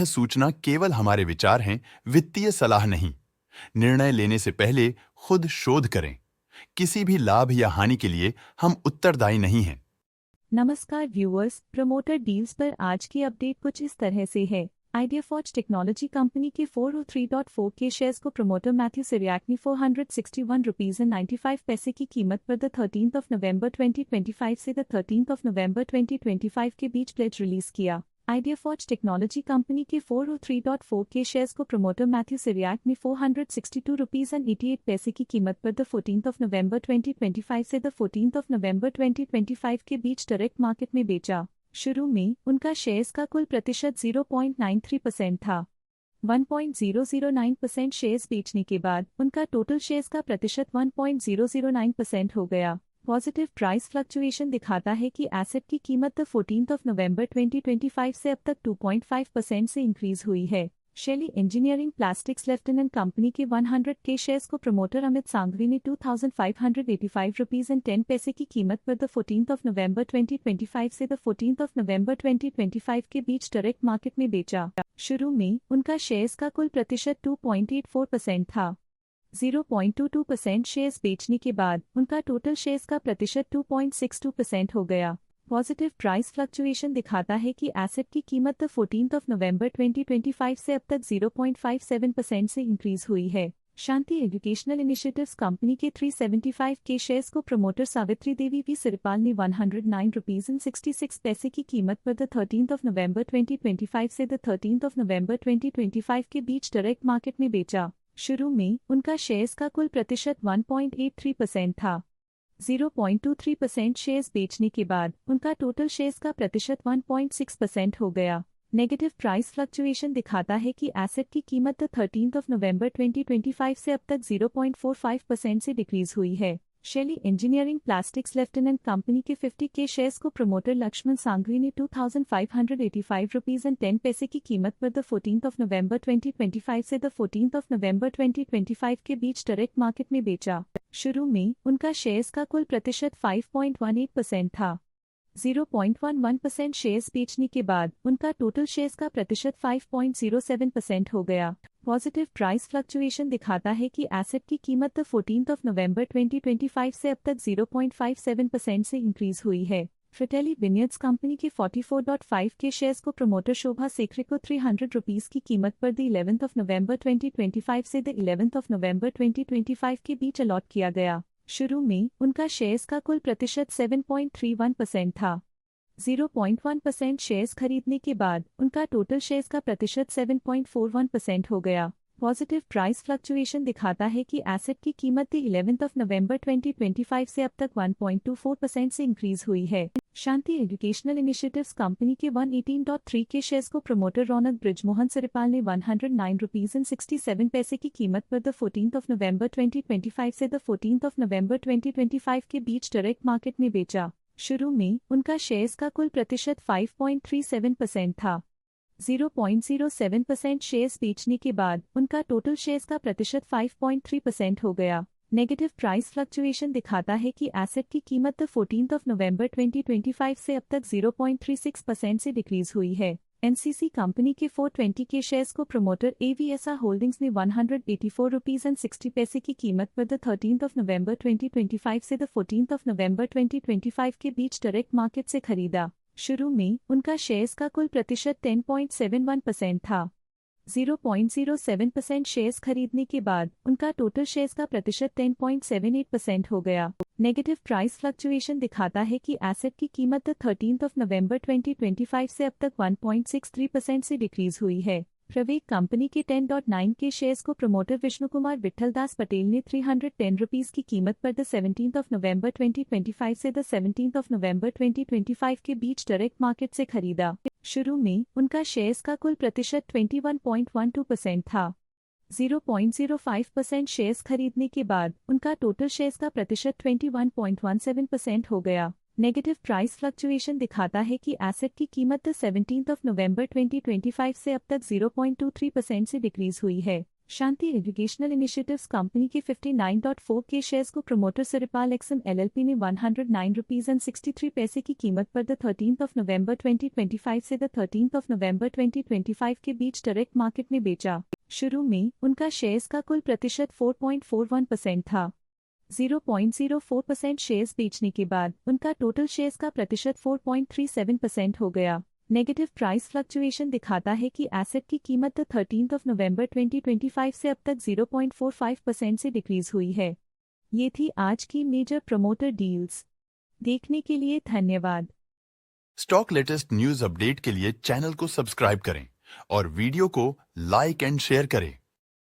सूचना केवल हमारे विचार हैं, वित्तीय सलाह नहीं। निर्णय लेने से पहले खुद शोध करें। किसी भी लाभ या हानि के लिए हम उत्तरदायी नहीं हैं। नमस्कार व्यूअर्स, प्रमोटर डील्स पर आज की अपडेट कुछ इस तरह से है। आइडिया फॉर्ज टेक्नोलॉजी कंपनी के 403.4 के शेयर्स को प्रमोटर मैथ्यू सिरियाक ने 461 रुपीज एंड 95 पैसे की कीमत पर द 13th ऑफ नवंबर 2025 से द 13th ऑफ नवंबर 2025 के बीच प्लेज रिलीज किया। आइडिया फॉर्ज टेक्नोलॉजी कंपनी के 403.4 के शेयर्स को प्रमोटर मैथ्यू सिरियाक ने 462 रुपीज एंड 88 पैसे की कीमत पर द 14th ऑफ नवंबर 2025 से द 14th ऑफ नवंबर 2025 के बीच डायरेक्ट मार्केट में बेचा। शुरू में उनका शेयर्स का कुल प्रतिशत 0.93% था। 1.009% शेयर्स बेचने के बाद उनका टोटल शेयर्स का प्रतिशत 1.009% हो गया। पॉजिटिव प्राइस फ्लक्चुएशन दिखाता है कि एसेट की कीमत 14th ऑफ नवंबर 2025 से अब तक 2.5% से इंक्रीज हुई है। शेली इंजीनियरिंग प्लास्टिक्स लेफ्टिनेंट कंपनी के 100 के शेयर्स को प्रमोटर अमित सांघवी ने 2585 रुपीज एंड 10 पैसे की कीमत पर द 14th ऑफ नवंबर 2025 से द 14th ऑफ नवंबर 2025 के बीच डायरेक्ट मार्केट में बेचा। शुरू में उनका शेयर्स का कुल प्रतिशत 2.84% था। 0.22% शेयर्स बेचने के बाद उनका टोटल शेयर्स का प्रतिशत 2.62% हो गया। पॉजिटिव प्राइस फ्लक्चुएशन दिखाता है कि एसेट की कीमत 14th ऑफ नवंबर 2025 से अब तक 0.57% से इंक्रीज हुई है। शांति एजुकेशनल इनिशिएटिव्स कंपनी के 375 के शेयर्स को प्रमोटर सावित्री देवी वी सिरपाल ने 109 रुपीज एंड 66 पैसे की कीमत पर द 13th ऑफ नवंबर 2025 से द 13th ऑफ नवंबर 2025 के बीच डायरेक्ट मार्केट में बेचा। शुरू में उनका शेयर्स का कुल प्रतिशत 1.83% था। 0.23% शेयर्स बेचने के बाद उनका टोटल शेयर्स का प्रतिशत 1.6% हो गया। नेगेटिव प्राइस फ्लक्चुएशन दिखाता है कि एसेट की कीमत 13th ऑफ नवंबर 2025 से अब तक 0.45% से डिक्रीज हुई है। शेली इंजीनियरिंग प्लास्टिक्स लेफ्टिनेंट कंपनी के 50 के शेयर्स को प्रमोटर लक्ष्मण सांघवी ने 2585 रुपीज एंड 10 पैसे की कीमत पर द 14th ऑफ नवंबर 2025 से द 14th ऑफ नवंबर 2025 के बीच डायरेक्ट मार्केट में बेचा। शुरू में उनका शेयर्स का कुल प्रतिशत 5.18% था। 0.11% शेयर्स बेचने के बाद उनका टोटल शेयर्स का प्रतिशत 5.07% हो गया। पॉजिटिव प्राइस फ्लक्चुएशन दिखाता है कि एसेट की कीमत 14th ऑफ नवंबर 2025 से अब तक 0.57% से इंक्रीज हुई है। फ्रिटेली विनियर्ड्स कंपनी के 44.5 के शेयर्स को प्रमोटर शोभा सेखरे को 300 रुपीज की कीमत पर द 11th ऑफ नवंबर 2025 से द 11th ऑफ नवंबर 2025 के बीच अलॉट किया गया। शुरू में उनका शेयर्स का कुल प्रतिशत 7.31% था। 0.1% शेयर्स खरीदने के बाद उनका टोटल शेयर्स का प्रतिशत 7.41% हो गया। पॉजिटिव प्राइस फ्लक्चुएशन दिखाता है कि एसेट की कीमत 11th ऑफ नवंबर 2025 से अब तक 1.24% से इंक्रीज हुई है। शांति एजुकेशनल इनिशिएटिव्स कंपनी के 118.3 के शेयर्स को प्रमोटर रौनक ब्रिजमोहन सिरपाल ने 109 रुपीज एंड 67 पैसे की कीमत पर द 14th ऑफ नवंबर 2025 से द 14th ऑफ नवंबर 2025 के बीच डायरेक्ट मार्केट में बेचा। शुरू में उनका शेयर्स का कुल प्रतिशत 5.37% था। 0.07% शेयर्स बेचने के बाद उनका टोटल शेयर्स का प्रतिशत 5.3% हो गया। नेगेटिव प्राइस फ्लक्चुएशन दिखाता है कि एसेट की कीमत 14th ऑफ नवंबर 2025 से अब तक 0.36% से डिक्रीज हुई है। एनसीसी कंपनी के 420 के शेयर्स को प्रमोटर एवीएसआर होल्डिंग्स ने 184 रुपीज एंड 60 पैसे की कीमत पर द 13th ऑफ नवंबर 2025 से द 14th ऑफ नवंबर 2025 के बीच डायरेक्ट मार्केट से खरीदा। शुरू में उनका शेयर्स का कुल प्रतिशत 10.71% था। 0.07% शेयर्स खरीदने के बाद उनका टोटल शेयर्स का प्रतिशत 10.78% हो गया। नेगेटिव प्राइस फ्लक्चुएशन दिखाता है कि एसेट की कीमत 13th ऑफ नवंबर 2025 से अब तक 1.63% से डिक्रीज हुई है। प्रवेक कंपनी के 10.9 के शेयर्स को प्रमोटर विष्णु कुमार विट्ठलदास पटेल ने 310 रुपीज की कीमत पर द 17th ऑफ नवंबर 2025 से द 17th ऑफ नवंबर 2025 के बीच डायरेक्ट मार्केट से खरीदा। शुरू में उनका शेयर्स का कुल प्रतिशत 21.12% था। 0.05% शेयर्स खरीदने के बाद उनका टोटल शेयर्स का प्रतिशत 21.17% हो गया। नेगेटिव प्राइस फ्लक्चुएशन दिखाता है कि एसेट की कीमत 17th ऑफ नवंबर 2025 से अब तक 0.23% से डिक्रीज हुई है। शांति एजुकेशनल इनिशिएटिव्स कंपनी के 59.4 के शेयर्स को प्रमोटर सिरिपाल एक्सम एलएलपी ने 109 रुपीज एंड 63 पैसे की कीमत पर द 13th नवंबर 2025 से द 13th नवंबर 2025 के बीच डायरेक्ट मार्केट में बेचा। शुरू में उनका शेयर्स का कुल प्रतिशत 4.41% था। 0.04% शेयर्स बेचने के बाद उनका टोटल शेयर्स का प्रतिशत 4.37% हो गया। नेगेटिव प्राइस फ्लक्चुएशन दिखाता है कि एसेट की कीमत 13 नवंबर 2025 से अब तक 0.45% से डिक्रीज हुई है। ये थी आज की मेजर प्रमोटर डील्स। देखने के लिए धन्यवाद। स्टॉक लेटेस्ट न्यूज अपडेट के लिए चैनल को सब्सक्राइब करें और वीडियो को लाइक एंड शेयर करें।